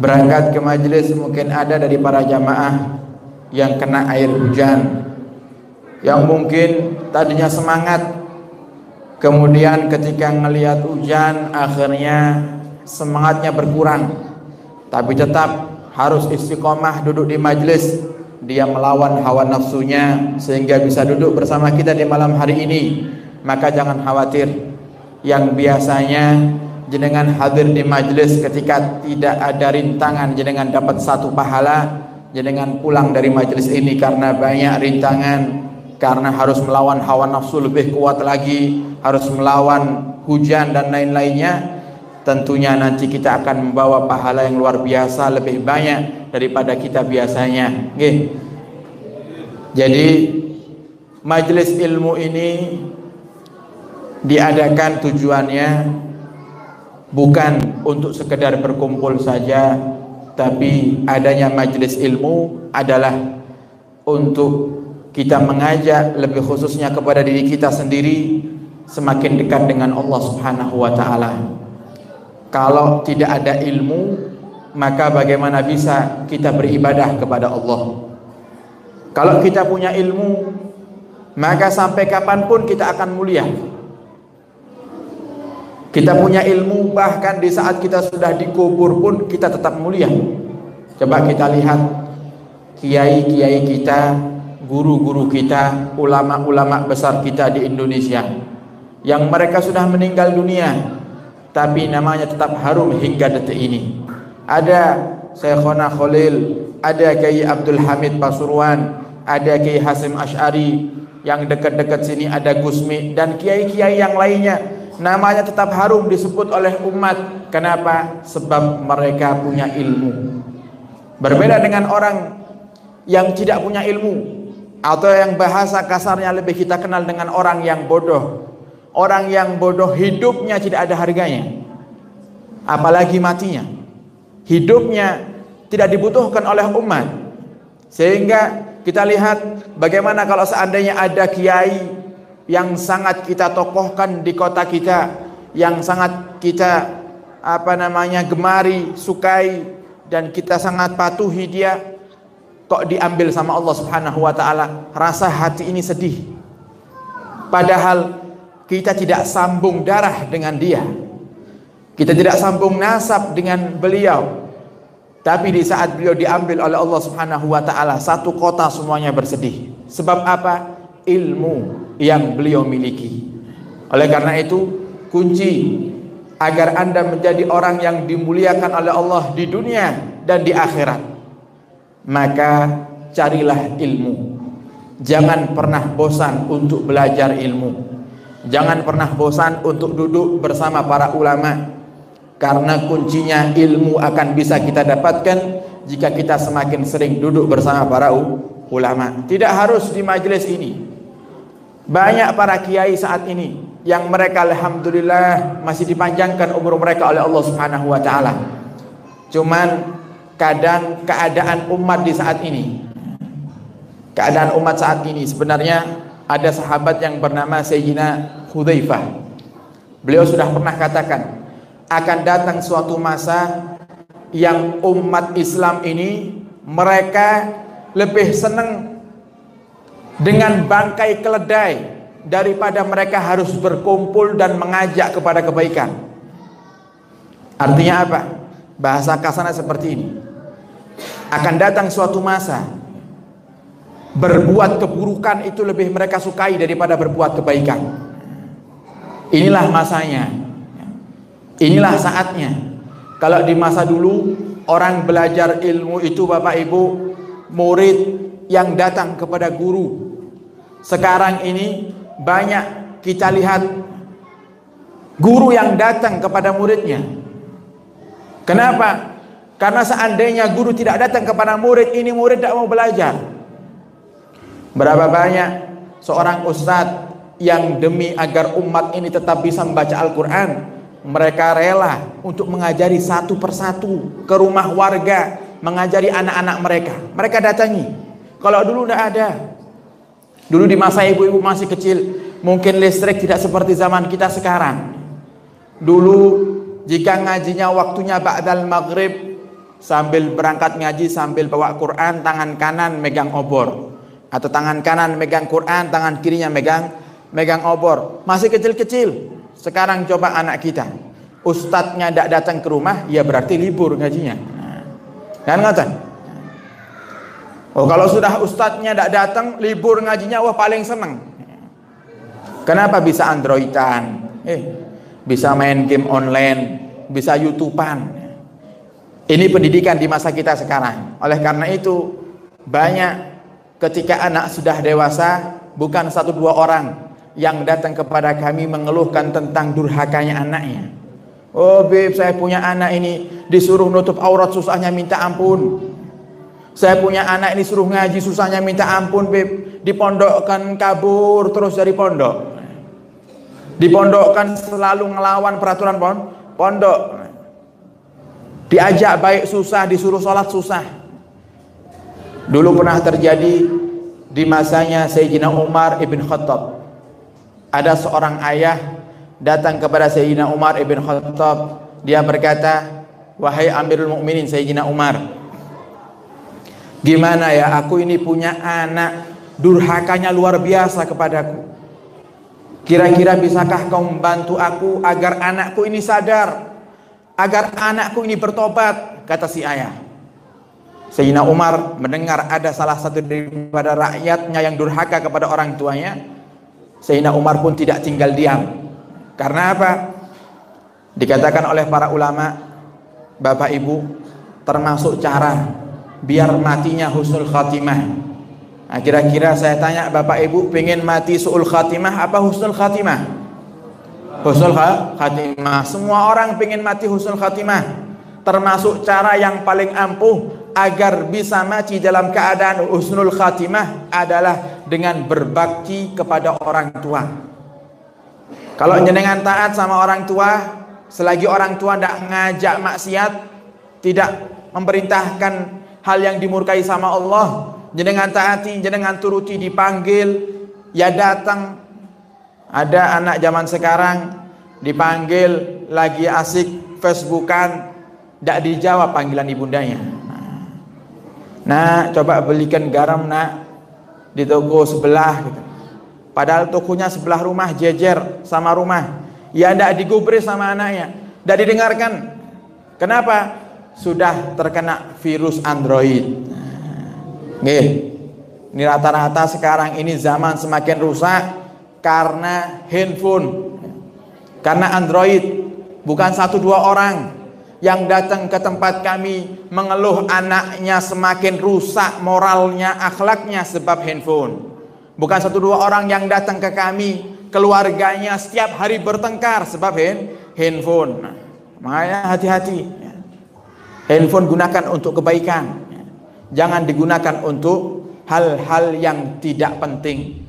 berangkat ke majelis, mungkin ada dari para jamaah yang kena air hujan, yang mungkin tadinya semangat, kemudian ketika ngelihat hujan akhirnya semangatnya berkurang, tapi tetap harus istiqomah duduk di majelis. Dia melawan hawa nafsunya sehingga bisa duduk bersama kita di malam hari ini. Maka jangan khawatir, yang biasanya jenengan hadir di majelis ketika tidak ada rintangan jenengan dapat satu pahala, jenengan pulang dari majelis ini karena banyak rintangan, karena harus melawan hawa nafsu lebih kuat lagi, harus melawan hujan dan lain-lainnya. Tentunya nanti kita akan membawa pahala yang luar biasa, lebih banyak daripada kita biasanya. Jadi majelis ilmu ini diadakan tujuannya bukan untuk sekedar berkumpul saja, tapi adanya majelis ilmu adalah untuk kita mengajak, lebih khususnya kepada diri kita sendiri, semakin dekat dengan Allah Subhanahu wa ta'ala. Kalau tidak ada ilmu, maka bagaimana bisa kita beribadah kepada Allah? Kalau kita punya ilmu, maka sampai kapanpun kita akan mulia. Kita punya ilmu, bahkan di saat kita sudah dikubur pun kita tetap mulia. Coba kita lihat kiai-kiai kita, guru-guru kita, ulama-ulama besar kita di Indonesia, yang mereka sudah meninggal dunia, tapi namanya tetap harum hingga detik ini. Ada Syekhona Khalil, ada Kiai Abdul Hamid Pasuruan, ada Kiai Hasim Asy'ari, yang dekat-dekat sini ada Gusmi, dan kiai-kiai yang lainnya. Namanya tetap harum disebut oleh umat. Kenapa? Sebab mereka punya ilmu. Berbeda dengan orang yang tidak punya ilmu, atau yang bahasa kasarnya lebih kita kenal dengan orang yang bodoh. Orang yang bodoh hidupnya tidak ada harganya, apalagi matinya. Hidupnya tidak dibutuhkan oleh umat. Sehingga kita lihat bagaimana kalau seandainya ada kiai yang sangat kita tokohkan di kota kita, yang sangat kita gemari, sukai, dan kita sangat patuhi dia, kok diambil sama Allah Subhanahu wa ta'ala. Rasa hati ini sedih. Padahal kita tidak sambung darah dengan dia, kita tidak sambung nasab dengan beliau, tapi di saat beliau diambil oleh Allah Subhanahu wa ta'ala, satu kota semuanya bersedih. Sebab apa? Ilmu yang beliau miliki. Oleh karena itu, kunci agar Anda menjadi orang yang dimuliakan oleh Allah di dunia dan di akhirat, maka carilah ilmu. Jangan pernah bosan untuk belajar ilmu. Jangan pernah bosan untuk duduk bersama para ulama, karena kuncinya ilmu akan bisa kita dapatkan jika kita semakin sering duduk bersama para ulama. Tidak harus di majelis ini. Banyak para kiai saat ini yang mereka alhamdulillah masih dipanjangkan umur mereka oleh Allah Subhanahu wa ta'ala. Cuman kadang keadaan umat di saat ini, sebenarnya ada sahabat yang bernama Sayyidina Hudzaifah. Beliau sudah pernah katakan, akan datang suatu masa yang umat Islam ini mereka lebih senang dengan bangkai keledai daripada mereka harus berkumpul dan mengajak kepada kebaikan. Artinya apa? Bahasa kasarnya seperti ini. Akan datang suatu masa berbuat keburukan itu lebih mereka sukai daripada berbuat kebaikan. Inilah masanya, inilah saatnya. Kalau di masa dulu orang belajar ilmu itu Bapak Ibu, murid yang datang kepada guru. Sekarang ini banyak kita lihat guru yang datang kepada muridnya. Kenapa? Karena seandainya guru tidak datang kepada murid, ini murid tidak mau belajar. Berapa banyak seorang ustadz yang demi agar umat ini tetap bisa membaca Al-Quran, mereka rela untuk mengajari satu persatu ke rumah warga, mengajari anak-anak mereka. Mereka datangi. Kalau dulu tidak ada. Dulu di masa ibu-ibu masih kecil, mungkin listrik tidak seperti zaman kita sekarang. Dulu jika ngajinya waktunya ba'dal maghrib, sambil berangkat ngaji sambil bawa Quran, tangan kanan megang obor, atau tangan kanan megang Quran, tangan kirinya megang obor. Masih kecil-kecil. Sekarang coba anak kita, ustadznya tidak datang ke rumah, ya berarti libur ngajinya. Kan ngata? Oh, kalau sudah ustadznya tidak datang, libur ngajinya, wah paling seneng. Kenapa bisa androidan? Bisa main game online, bisa youtubean. Ini pendidikan di masa kita sekarang. Oleh karena itu, banyak ketika anak sudah dewasa, bukan 1-2 orang yang datang kepada kami mengeluhkan tentang durhakanya anaknya. Oh beb, saya punya anak ini disuruh nutup aurat susahnya minta ampun. Saya punya anak ini suruh ngaji susahnya minta ampun beb. Dipondokkan kabur terus dari pondok. Dipondokkan selalu ngelawan peraturan pondok. Diajak baik susah, disuruh sholat susah. Dulu pernah terjadi di masanya Sayyidina Umar ibn Khattab. Ada seorang ayah datang kepada Sayyidina Umar ibn Khattab. Dia berkata, wahai Amirul Mukminin Sayyidina Umar, gimana ya, aku ini punya anak, durhakanya luar biasa kepadaku. Kira-kira bisakah kau membantu aku agar anakku ini sadar, agar anakku ini bertobat? Kata si ayah. Sayyidina Umar mendengar ada salah satu daripada rakyatnya yang durhaka kepada orang tuanya. Sayyidina Umar pun tidak tinggal diam. Karena apa? Dikatakan oleh para ulama, Bapak Ibu, termasuk cara biar matinya husnul khatimah. Nah, kira-kira saya tanya Bapak Ibu, pengen mati su'ul khatimah apa husnul khatimah? Husnul khatimah. Semua orang pengen mati husnul khatimah. Termasuk cara yang paling ampuh agar bisa mati dalam keadaan husnul khatimah adalah dengan berbakti kepada orang tua. Kalau jenengan taat sama orang tua, selagi orang tua tidak ngajak maksiat, tidak memerintahkan hal yang dimurkai sama Allah, jenengan taati, jenengan turuti, dipanggil ya datang. Ada anak zaman sekarang dipanggil lagi asik Facebookan, tidak dijawab panggilan ibundanya. Nah, coba belikan garam nak di toko sebelah gitu. Padahal tokonya sebelah rumah, jejer sama rumah. Ya tidak digubris sama anaknya, tidak didengarkan. Kenapa? Sudah terkena virus Android. Ini rata-rata sekarang ini zaman semakin rusak karena handphone, karena Android. Bukan 1-2 orang yang datang ke tempat kami mengeluh anaknya semakin rusak moralnya, akhlaknya sebab handphone. Bukan 1-2 orang yang datang ke kami, keluarganya setiap hari bertengkar sebab handphone. Makanya hati-hati. Handphone gunakan untuk kebaikan. Jangan digunakan untuk hal-hal yang tidak penting.